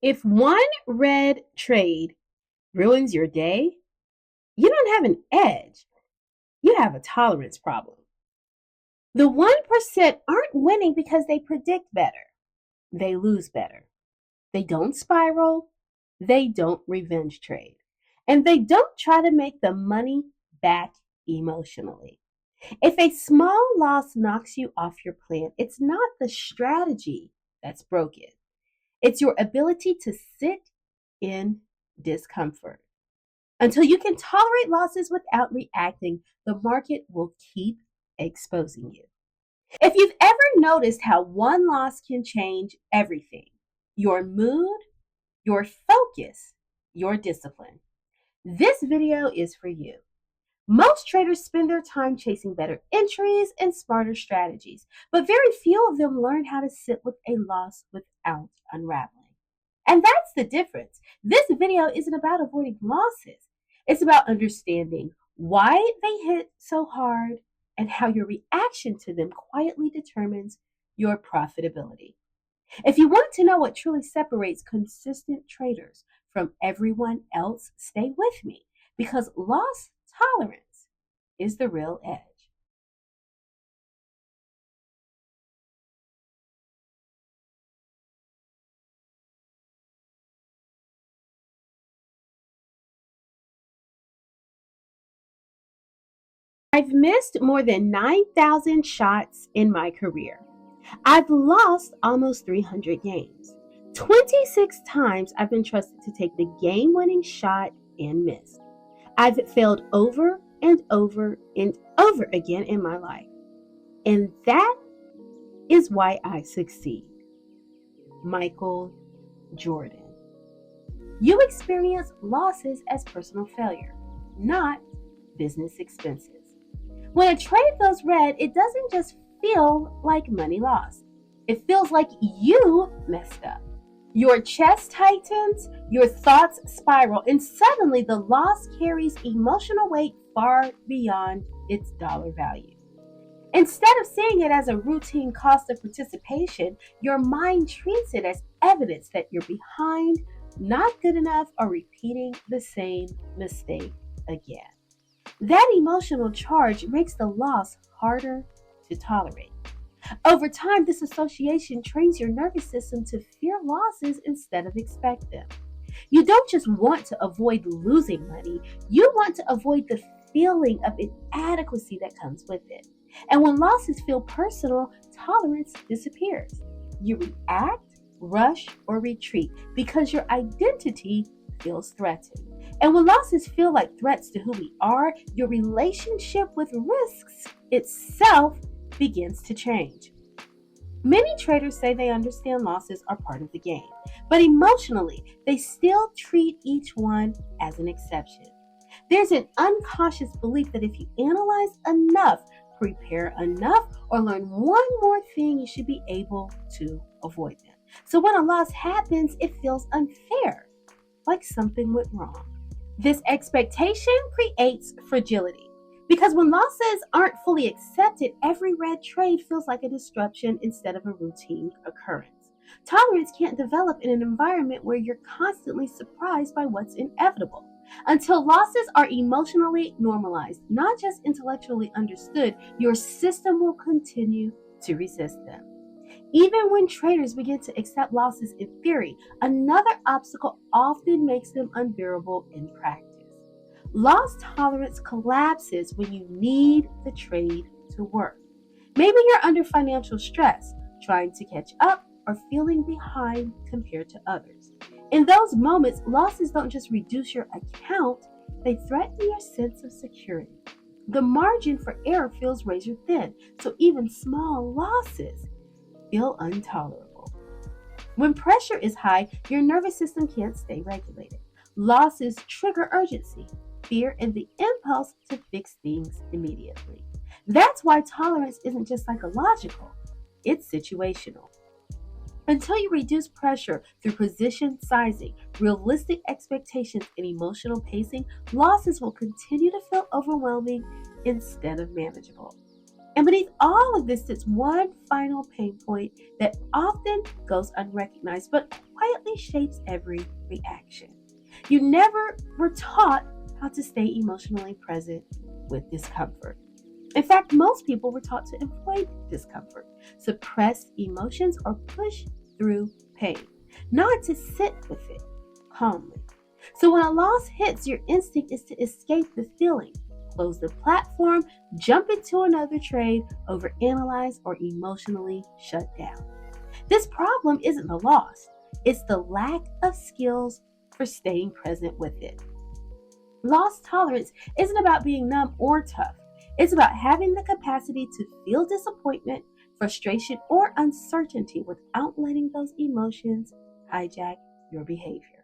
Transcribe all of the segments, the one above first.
If one red trade ruins your day, you don't have an edge. You have a tolerance problem. The 1% aren't winning because they predict better. They lose better. They don't spiral. They don't revenge trade. And they don't try to make the money back emotionally. If a small loss knocks you off your plan, it's not the strategy that's broken. It's your ability to sit in discomfort. Until you can tolerate losses without reacting, the market will keep exposing you. If you've ever noticed how one loss can change everything, your mood, your focus, your discipline, this video is for you. Most traders spend their time chasing better entries and smarter strategies, but very few of them learn how to sit with a loss without unraveling. And that's the difference. This video isn't about avoiding losses. It's about understanding why they hit so hard and how your reaction to them quietly determines your profitability. If you want to know what truly separates consistent traders from everyone else, stay with me because loss tolerance is the real edge. I've missed more than 9,000 shots in my career. I've lost almost 300 games. 26 times I've been trusted to take the game-winning shot and missed. I've failed over and over and over again in my life. And that is why I succeed. Michael Jordan. You experience losses as personal failure, not business expenses. When a trade goes red, it doesn't just feel like money lost. It feels like you messed up. Your chest tightens, your thoughts spiral, and suddenly the loss carries emotional weight far beyond its dollar value. Instead of seeing it as a routine cost of participation, your mind treats it as evidence that you're behind, not good enough, or repeating the same mistake again. That emotional charge makes the loss harder to tolerate. Over time, this association trains your nervous system to fear losses instead of expect them. You don't just want to avoid losing money, you want to avoid the feeling of inadequacy that comes with it. And when losses feel personal, tolerance disappears. You react, rush, or retreat because your identity feels threatened. And when losses feel like threats to who we are, your relationship with risks itself begins to change. Many traders say they understand losses are part of the game, but emotionally, they still treat each one as an exception. There's an unconscious belief that if you analyze enough, prepare enough, or learn one more thing, you should be able to avoid them. So when a loss happens, it feels unfair, like something went wrong. This expectation creates fragility because when losses aren't fully accepted, every red trade feels like a disruption instead of a routine occurrence. Tolerance can't develop in an environment where you're constantly surprised by what's inevitable. Until losses are emotionally normalized, not just intellectually understood, your system will continue to resist them. Even when traders begin to accept losses in theory, another obstacle often makes them unbearable in practice. Loss tolerance collapses when you need the trade to work. Maybe you're under financial stress, trying to catch up, or feeling behind compared to others. In those moments, losses don't just reduce your account, they threaten your sense of security. The margin for error feels razor thin, so even small losses feel intolerable. When pressure is high, your nervous system can't stay regulated. Losses trigger urgency, fear, and the impulse to fix things immediately. That's why tolerance isn't just psychological, it's situational. Until you reduce pressure through position sizing, realistic expectations, and emotional pacing, losses will continue to feel overwhelming instead of manageable. And beneath all of this sits one final pain point that often goes unrecognized but quietly shapes every reaction. You never were taught how to stay emotionally present with discomfort. In fact, most people were taught to avoid discomfort, suppress emotions, or push through pain, not to sit with it calmly. So when a loss hits, your instinct is to escape the feeling, close the platform, jump into another trade, overanalyze, or emotionally shut down. This problem isn't the loss, it's the lack of skills for staying present with it. Loss tolerance isn't about being numb or tough. It's about having the capacity to feel disappointment, frustration, or uncertainty without letting those emotions hijack your behavior.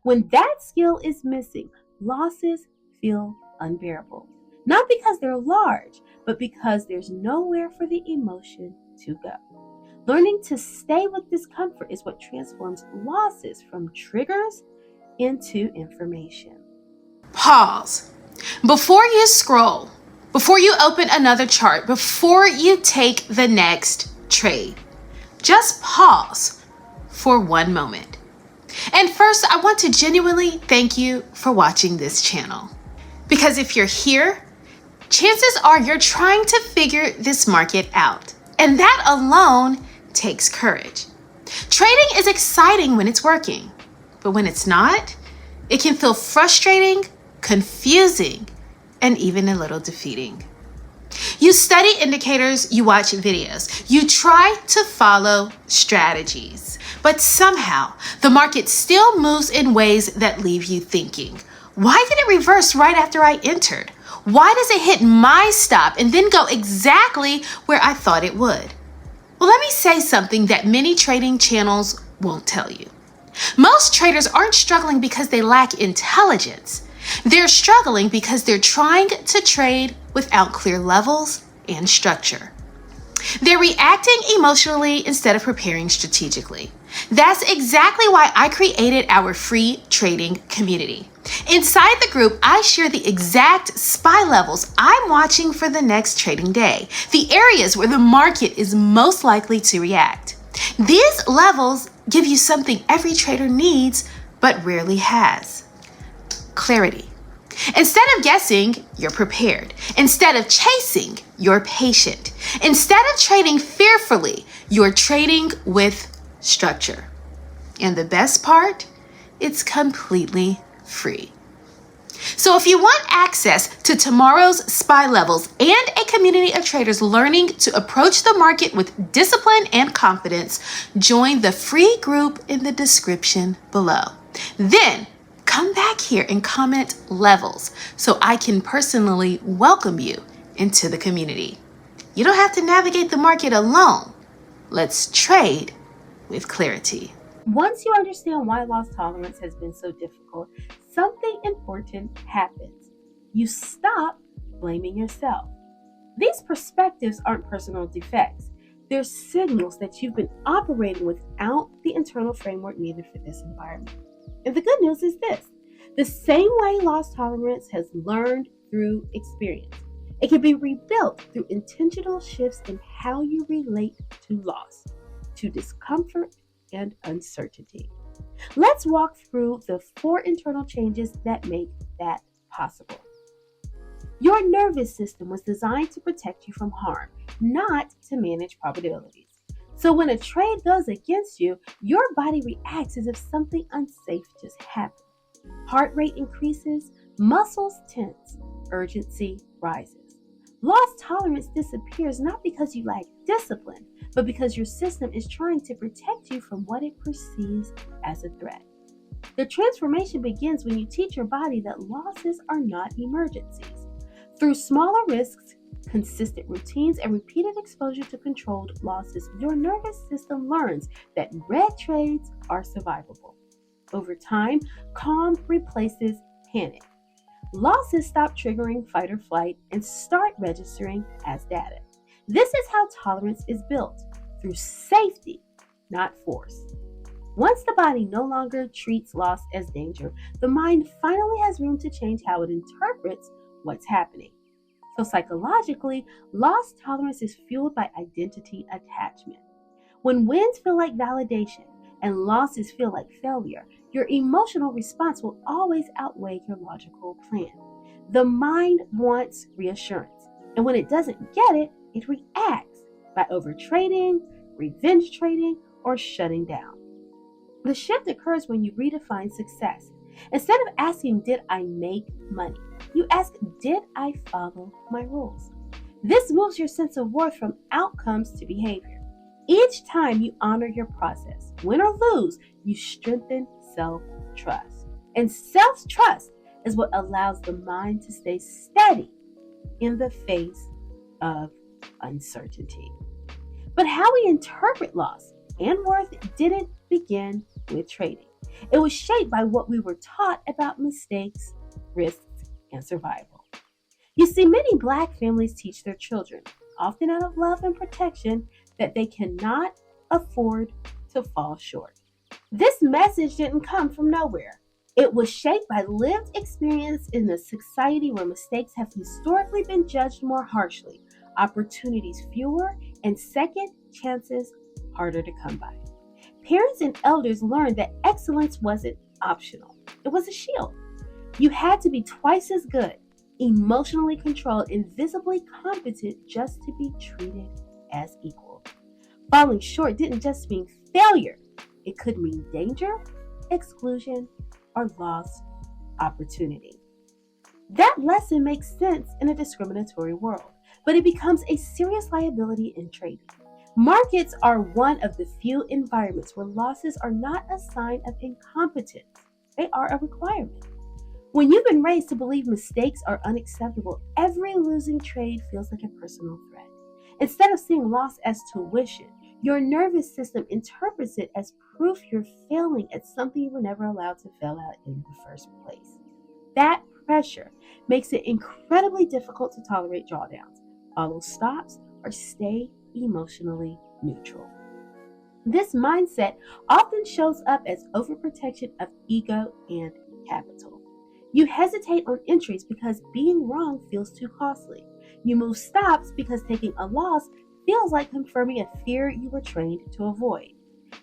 When that skill is missing, losses feel unbearable. Not because they're large, but because there's nowhere for the emotion to go. Learning to stay with discomfort is what transforms losses from triggers into information. Pause. Before you scroll, before you open another chart, before you take the next trade, just pause for one moment. And first, I want to genuinely thank you for watching this channel. Because if you're here, chances are you're trying to figure this market out. And that alone takes courage. Trading is exciting when it's working, but when it's not, it can feel frustrating, confusing, and even a little defeating. You study indicators, you watch videos, you try to follow strategies, but somehow the market still moves in ways that leave you thinking, why did it reverse right after I entered? Why does it hit my stop and then go exactly where I thought it would? Well, let me say something that many trading channels won't tell you. Most traders aren't struggling because they lack intelligence. They're struggling because they're trying to trade without clear levels and structure. They're reacting emotionally instead of preparing strategically. That's exactly why I created our free trading community. Inside the group, I share the exact SPY levels I'm watching for the next trading day, the areas where the market is most likely to react. These levels give you something every trader needs but rarely has: clarity. Instead of guessing, you're prepared. Instead of chasing, you're patient. Instead of trading fearfully, you're trading with structure. And the best part, it's completely free. So if you want access to tomorrow's SPY levels and a community of traders learning to approach the market with discipline and confidence, join the free group in the description below. Then come back here and comment levels so I can personally welcome you into the community. You don't have to navigate the market alone. Let's trade with clarity. Once you understand why loss tolerance has been so difficult, something important happens. You stop blaming yourself. These perspectives aren't personal defects. They're signals that you've been operating without the internal framework needed for this environment. And the good news is this: the same way loss tolerance has learned through experience, it can be rebuilt through intentional shifts in how you relate to loss, to discomfort, and uncertainty. Let's walk through the 4 internal changes that make that possible. Your nervous system was designed to protect you from harm, not to manage probabilities. So when a trade goes against you, your body reacts as if something unsafe just happened. Heart rate increases, muscles tense, urgency rises. Loss tolerance disappears not because you lack discipline, but because your system is trying to protect you from what it perceives as a threat. The transformation begins when you teach your body that losses are not emergencies. Through smaller risks, consistent routines, and repeated exposure to controlled losses, your nervous system learns that red trades are survivable. Over time, calm replaces panic. Losses stop triggering fight or flight and start registering as data. This is how tolerance is built, through safety, not force. Once the body no longer treats loss as danger, the mind finally has room to change how it interprets what's happening. So psychologically, loss tolerance is fueled by identity attachment. When wins feel like validation and losses feel like failure, your emotional response will always outweigh your logical plan. The mind wants reassurance, and when it doesn't get it, it reacts by overtrading, revenge trading, or shutting down. The shift occurs when you redefine success. Instead of asking, "Did I make money?" you ask, "Did I follow my rules?" This moves your sense of worth from outcomes to behavior. Each time you honor your process, win or lose, you strengthen self-trust. And self-trust is what allows the mind to stay steady in the face of uncertainty. But how we interpret loss and worth didn't begin with trading. It was shaped by what we were taught about mistakes, risks, and survival. You see, many Black families teach their children, often out of love and protection, that they cannot afford to fall short. This message didn't come from nowhere. It was shaped by lived experience in a society where mistakes have historically been judged more harshly, opportunities fewer, and second chances harder to come by. Parents and elders learned that excellence wasn't optional, it was a shield. You had to be twice as good, emotionally controlled, and visibly competent just to be treated as equal. Falling short didn't just mean failure, it could mean danger, exclusion, or lost opportunity. That lesson makes sense in a discriminatory world, but it becomes a serious liability in trading. Markets are one of the few environments where losses are not a sign of incompetence, they are a requirement. When you've been raised to believe mistakes are unacceptable, every losing trade feels like a personal threat. Instead of seeing loss as tuition, your nervous system interprets it as proof you're failing at something you were never allowed to fail at in the first place. That pressure makes it incredibly difficult to tolerate drawdowns, follow stops, or stay emotionally neutral. This mindset often shows up as overprotection of ego and capital. You hesitate on entries because being wrong feels too costly. You move stops because taking a loss feels like confirming a fear you were trained to avoid.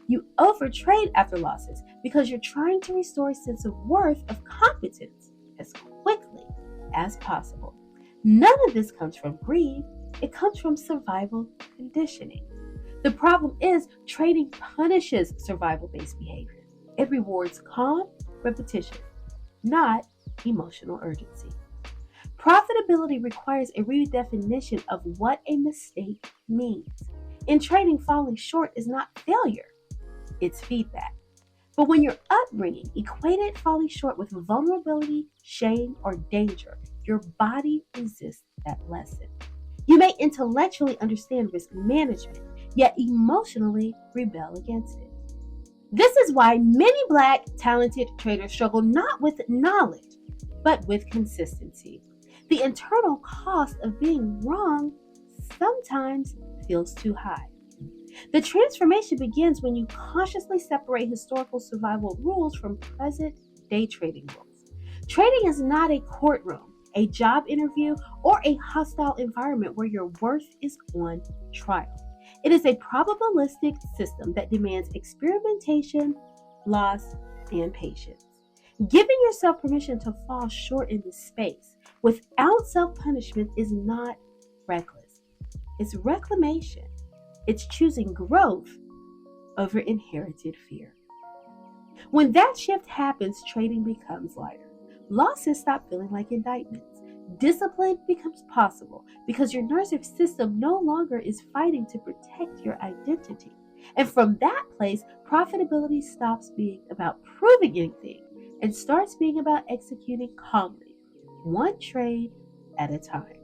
You overtrade after losses because you're trying to restore a sense of worth of competence as quickly as possible. None of this comes from greed, it comes from survival conditioning. The problem is trading punishes survival-based behavior. It rewards calm repetition, not emotional urgency. Profitability requires a redefinition of what a mistake means. In trading, falling short is not failure, it's feedback. But when your upbringing equated falling short with vulnerability, shame, or danger, your body resists that lesson. You may intellectually understand risk management, yet emotionally rebel against it. This is why many Black talented traders struggle not with knowledge, but with consistency. The internal cost of being wrong sometimes feels too high. The transformation begins when you consciously separate historical survival rules from present day trading rules. Trading is not a courtroom, a job interview, or a hostile environment where your worth is on trial. It is a probabilistic system that demands experimentation, loss, and patience. Giving yourself permission to fall short in this space without self-punishment is not reckless. It's reclamation. It's choosing growth over inherited fear. When that shift happens, trading becomes lighter. Losses stop feeling like indictments. Discipline becomes possible because your nervous system no longer is fighting to protect your identity. And from that place, profitability stops being about proving anything and starts being about executing calmly, one trade at a time.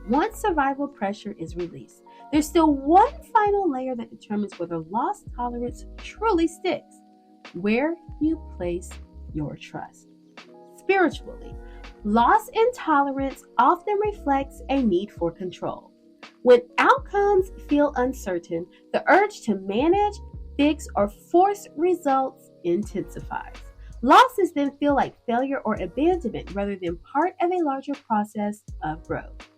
Once survival pressure is released, there's still one final layer that determines whether loss tolerance truly sticks: where you place your trust. Spiritually, loss intolerance often reflects a need for control. When outcomes feel uncertain, the urge to manage, fix, or force results intensifies. Losses then feel like failure or abandonment rather than part of a larger process of growth.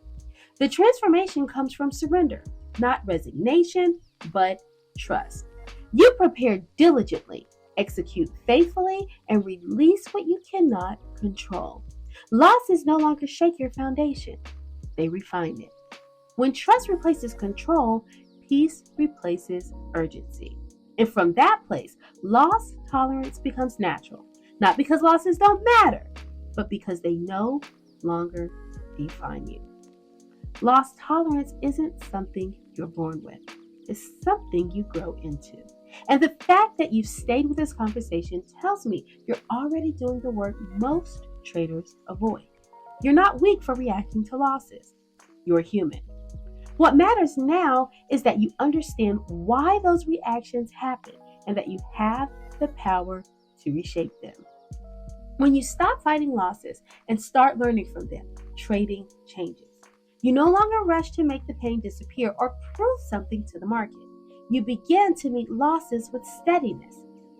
The transformation comes from surrender, not resignation, but trust. You prepare diligently, execute faithfully, and release what you cannot control. Losses no longer shake your foundation, they refine it. When trust replaces control, peace replaces urgency. And from that place, loss tolerance becomes natural, not because losses don't matter, but because they no longer define you. Loss tolerance isn't something you're born with. It's something you grow into. And the fact that you've stayed with this conversation tells me you're already doing the work most traders avoid. You're not weak for reacting to losses. You're human. What matters now is that you understand why those reactions happen and that you have the power to reshape them. When you stop fighting losses and start learning from them, trading changes. You no longer rush to make the pain disappear or prove something to the market. You begin to meet losses with steadiness,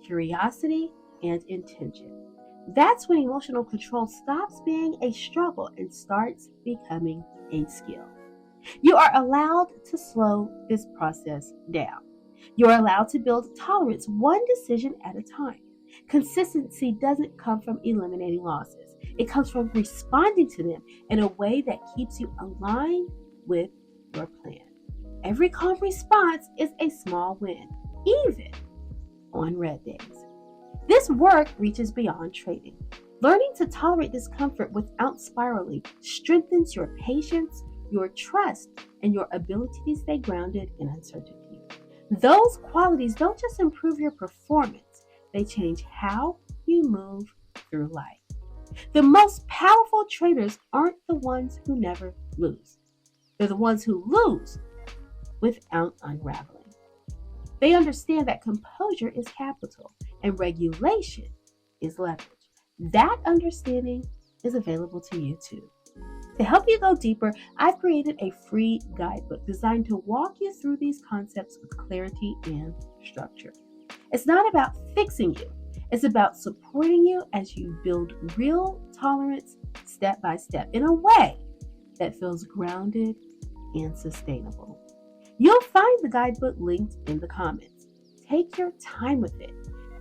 curiosity, and intention. That's when emotional control stops being a struggle and starts becoming a skill. You are allowed to slow this process down. You are allowed to build tolerance one decision at a time. Consistency doesn't come from eliminating losses. It comes from responding to them in a way that keeps you aligned with your plan. Every calm response is a small win, even on red days. This work reaches beyond trading. Learning to tolerate discomfort without spiraling strengthens your patience, your trust, and your ability to stay grounded in uncertainty. Those qualities don't just improve your performance, they change how you move through life. The most powerful traders aren't the ones who never lose. They're the ones who lose without unraveling. They understand that composure is capital and regulation is leverage. That understanding is available to you too. To help you go deeper, I've created a free guidebook designed to walk you through these concepts with clarity and structure. It's not about fixing you, it's about supporting you as you build real tolerance step by step in a way that feels grounded and sustainable. You'll find the guidebook linked in the comments. Take your time with it.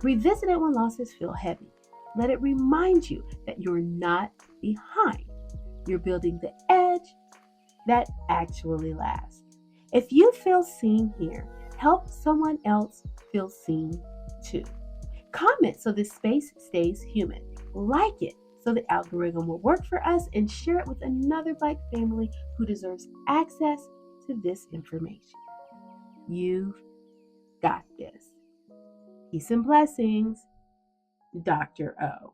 Revisit it when losses feel heavy. Let it remind you that you're not behind. You're building the edge that actually lasts. If you feel seen here, help someone else feel seen too. Comment so this space stays human. Like it so the algorithm will work for us, and share it with another Black family who deserves access to this information. You've got this. Peace and blessings, Dr. O.